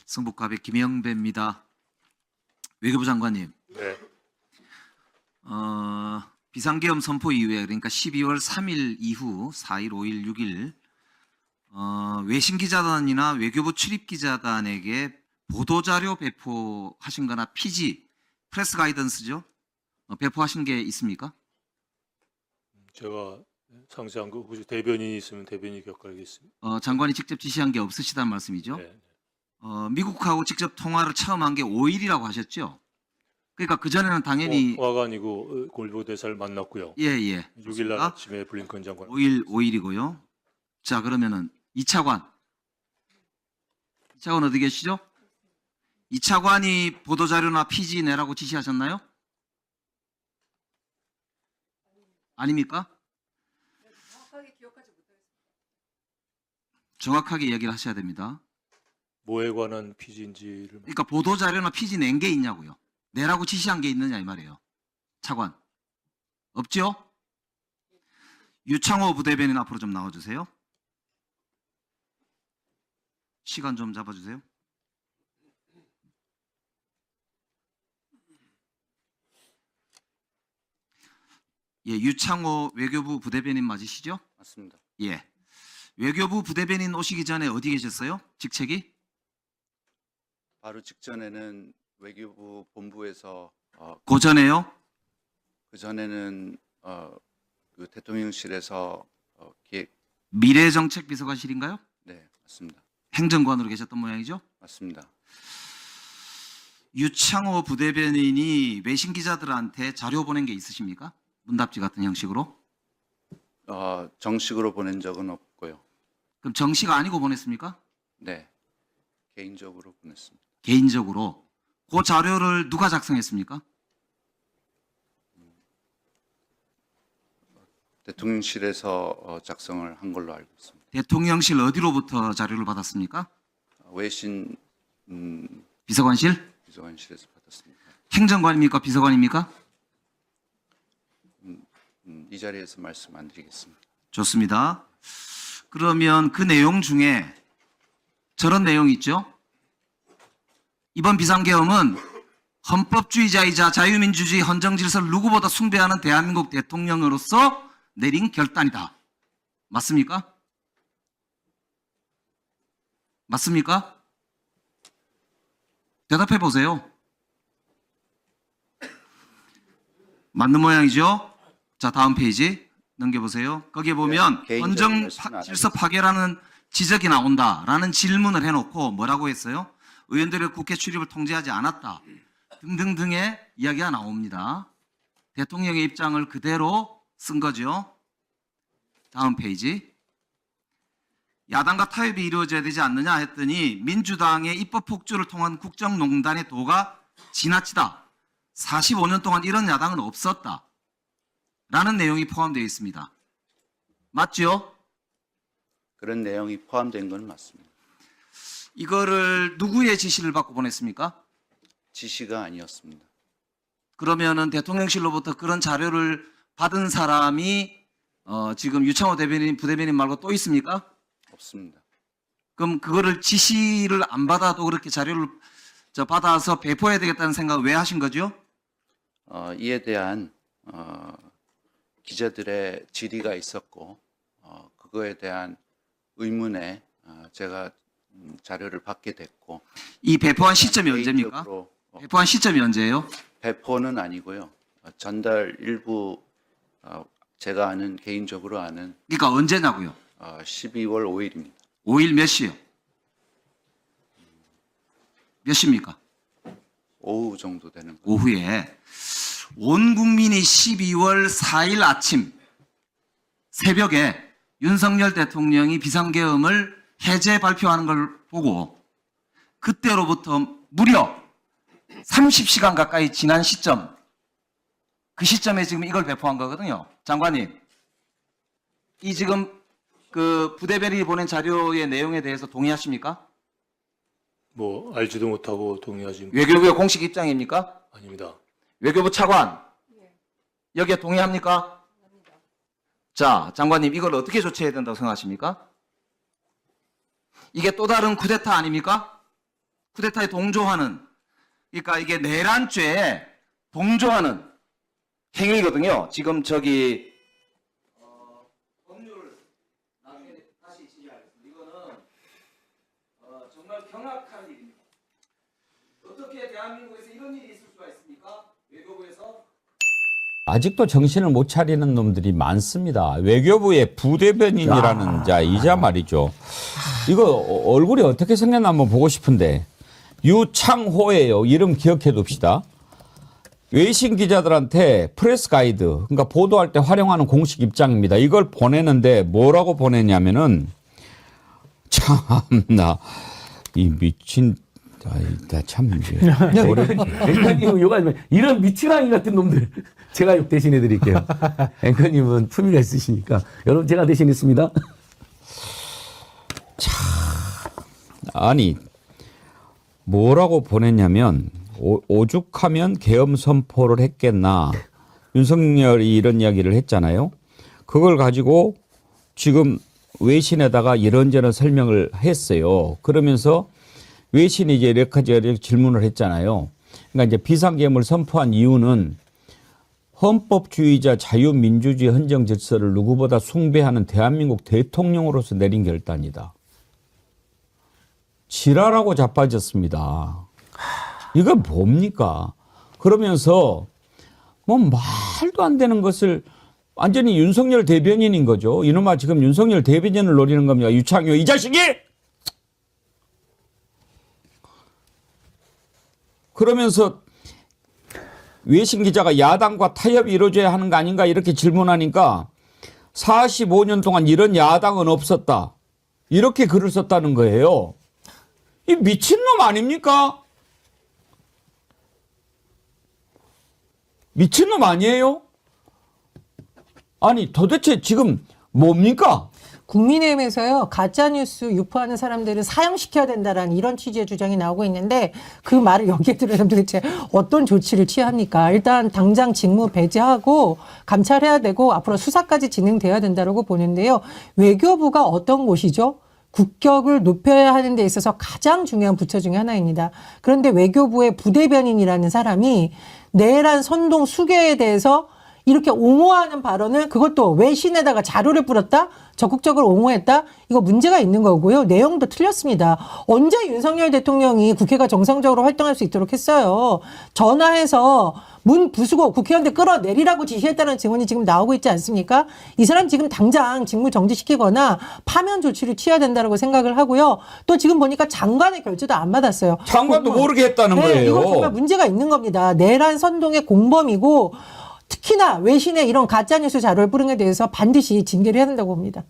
성북갑의 김영배입니다. 외교부 장관님, 네. 비상계엄 선포 이후에 그러니까 12월 3일 이후 4일, 5일, 6일 외신기자단이나 외교부 출입기자단에게 보도자료 배포하신 거나 피지, 프레스 가이던스죠? 배포하신 게 있습니까? 제가 상세한 거 혹시 대변인이 있으면 대변인이 격하겠습니다. 장관이 직접 지시한 게 없으시다는 말씀이죠? 네. 미국하고 직접 통화를 처음 한 게 5일이라고 하셨죠? 그러니까 그전에는 당연히 통화가 아니고 골보 대사를 만났고요. 예. 6일 날 아침에 블링컨 장관. 5일이고요. 자, 그러면은 2차관 어디 계시죠? 2차관이 보도자료나 피지 내라고 지시하셨나요? 아닙니까? 정확하게 이야기를 하셔야 됩니다. 뭐에 관한 피지인지를 그러니까 보도자료나 피지 낸 게 있냐고요. 내라고 지시한 게 있느냐 이 말이에요. 차관. 없죠? 유창호 부대변인 앞으로 좀 나와주세요. 시간 좀 잡아주세요. 예, 유창호 외교부 부대변인 맞으시죠? 맞습니다. 예. 외교부 부대변인 오시기 전에 어디 계셨어요? 직책이? 바로 직전에는 외교부 본부에서 그 전에요? 그 전에는 그 대통령실에서 기획 미래정책 비서관실인가요? 네 맞습니다. 행정관으로 계셨던 모양이죠? 맞습니다. 유창호 부대변인이 외신 기자들한테 자료 보낸 게 있으십니까? 문답지 같은 형식으로? 정식으로 보낸 적은 없고요. 그럼 정식 아니고 보냈습니까? 네 개인적으로 보냈습니다. 개인적으로. 그 자료를 누가 작성했습니까? 대통령실에서 작성을 한 걸로 알고 있습니다. 대통령실 어디로부터 자료를 받았습니까? 외신 비서관실? 비서관실에서 받았습니다. 행정관입니까? 비서관입니까? 이 자리에서 말씀 안 드리겠습니다. 좋습니다. 그러면 그 내용 중에 저런 내용이 있죠? 이번 비상계엄은 헌법주의자이자 자유민주주의 헌정질서를 누구보다 숭배하는 대한민국 대통령으로서 내린 결단이다. 맞습니까? 맞습니까? 대답해 보세요. 맞는 모양이죠? 자, 다음 페이지 넘겨보세요. 거기에 보면 개인적인 헌정 말씀은 안 질서 파괴라는 지적이 나온다라는 질문을 해놓고 뭐라고 했어요? 의원들의 국회 출입을 통제하지 않았다 등등등의 이야기가 나옵니다. 대통령의 입장을 그대로 쓴 거죠. 다음 페이지. 야당과 타협이 이루어져야 되지 않느냐 했더니 민주당의 입법 폭주를 통한 국정농단의 도가 지나치다. 45년 동안 이런 야당은 없었다. 라는 내용이 포함되어 있습니다. 맞죠? 그런 내용이 포함된 건 맞습니다. 이거를 누구의 지시를 받고 보냈습니까? 지시가 아니었습니다. 그러면은 대통령실로부터 그런 자료를 받은 사람이 지금 유창호 대변인, 부대변인 말고 또 있습니까? 없습니다. 그럼 그거를 지시를 안 받아도 그렇게 자료를 받아서 배포해야 되겠다는 생각을 왜 하신 거죠? 이에 대한 기자들의 질의가 있었고 그거에 대한 의문에 제가 자료를 받게 됐고 이 배포한 시점이 언제입니까? 개인적으로, 배포한 시점이 언제예요? 배포는 아니고요. 전달 일부 제가 아는 개인적으로 아는 그러니까 언제냐고요? 12월 5일입니다. 5일 몇 시요? 몇 시입니까? 오후 정도 되는 거. 오후에 온 국민이 12월 4일 아침 새벽에 윤석열 대통령이 비상계엄을 해제 발표하는 걸 보고 그때로부터 무려 30시간 가까이 지난 시점, 그 시점에 지금 이걸 배포한 거거든요. 장관님, 이 지금 그 부대변인이 보낸 자료의 내용에 대해서 동의하십니까? 뭐 알지도 못하고 동의하지 외교부의 공식 입장입니까? 아닙니다. 외교부 차관, 여기에 동의합니까? 자, 장관님, 이걸 어떻게 조치해야 된다고 생각하십니까? 이게 또 다른 쿠데타 아닙니까? 쿠데타에 동조하는, 그러니까 이게 내란죄에 동조하는 행위거든요. 지금 저기 법률 나중에 다시 지시하겠습니다. 이거는 정말 경악한 일입니다. 어떻게 대한민국에서 이런 일이 있을 수가 있습니까? 외교부에서 아직도 정신을 못 차리는 놈들이 많습니다. 외교부의 부대변인이라는 자이자 말이죠. 이거 얼굴이 어떻게 생겼나 한번 보고 싶은데 유창호예요. 이름 기억해 둡시다. 외신 기자들한테 프레스 가이드, 그러니까 보도할 때 활용하는 공식 입장입니다. 이걸 보내는데 뭐라고 보내냐면은 참나 이 미친 참 앵커님 욕하지 마. 이런 미친아이 같은 놈들 제가 욕 대신해 드릴게요. 앵커님은 품위가 있으시니까. 여러분 제가 대신했습니다. 아니 뭐라고 보냈냐면 오죽하면 계엄 선포를 했겠나. 윤석열이 이런 이야기를 했잖아요. 그걸 가지고 지금 외신에다가 이런저런 설명을 했어요. 그러면서 외신이 이제 이렇게 질문을 했잖아요. 그러니까 이제 비상계엄을 선포한 이유는 헌법주의자 자유민주주의 헌정 질서를 누구보다 숭배하는 대한민국 대통령으로서 내린 결단이다. 지랄하고 자빠졌습니다. 이거 뭡니까? 그러면서 뭐 말도 안 되는 것을 완전히 윤석열 대변인인 거죠. 이놈아 지금 윤석열 대변인을 노리는 겁니다. 유창효 이 자식이! 그러면서 외신 기자가 야당과 타협이 이루어져야 하는 거 아닌가 이렇게 질문하니까 45년 동안 이런 야당은 없었다. 이렇게 글을 썼다는 거예요. 이 미친놈 아닙니까? 미친놈 아니에요? 아니 도대체 지금 뭡니까? 국민의힘에서요, 가짜뉴스 유포하는 사람들을 사형시켜야 된다라는 이런 취지의 주장이 나오고 있는데 그 말을 여기에 들으면 도대체 어떤 조치를 취합니까? 일단 당장 직무 배제하고 감찰해야 되고 앞으로 수사까지 진행돼야 된다고 보는데요. 외교부가 어떤 곳이죠? 국격을 높여야 하는 데 있어서 가장 중요한 부처 중에 하나입니다. 그런데 외교부의 부대변인이라는 사람이 내란 선동 수괴에 대해서 이렇게 옹호하는 발언을 그것도 외신에다가 자료를 뿌렸다? 적극적으로 옹호했다? 이거 문제가 있는 거고요. 내용도 틀렸습니다. 언제 윤석열 대통령이 국회가 정상적으로 활동할 수 있도록 했어요. 전화해서 문 부수고 국회의원들 끌어내리라고 지시했다는 증언이 지금 나오고 있지 않습니까? 이 사람 지금 당장 직무 정지시키거나 파면 조치를 취해야 된다고 생각을 하고요. 또 지금 보니까 장관의 결재도 안 받았어요. 장관도 모르게 했다는 거예요. 이건 정말 문제가 있는 겁니다. 내란 선동의 공범이고 특히나 외신에 이런 가짜뉴스 자료를 뿌린 데 대해서 반드시 징계를 해야 된다고 봅니다.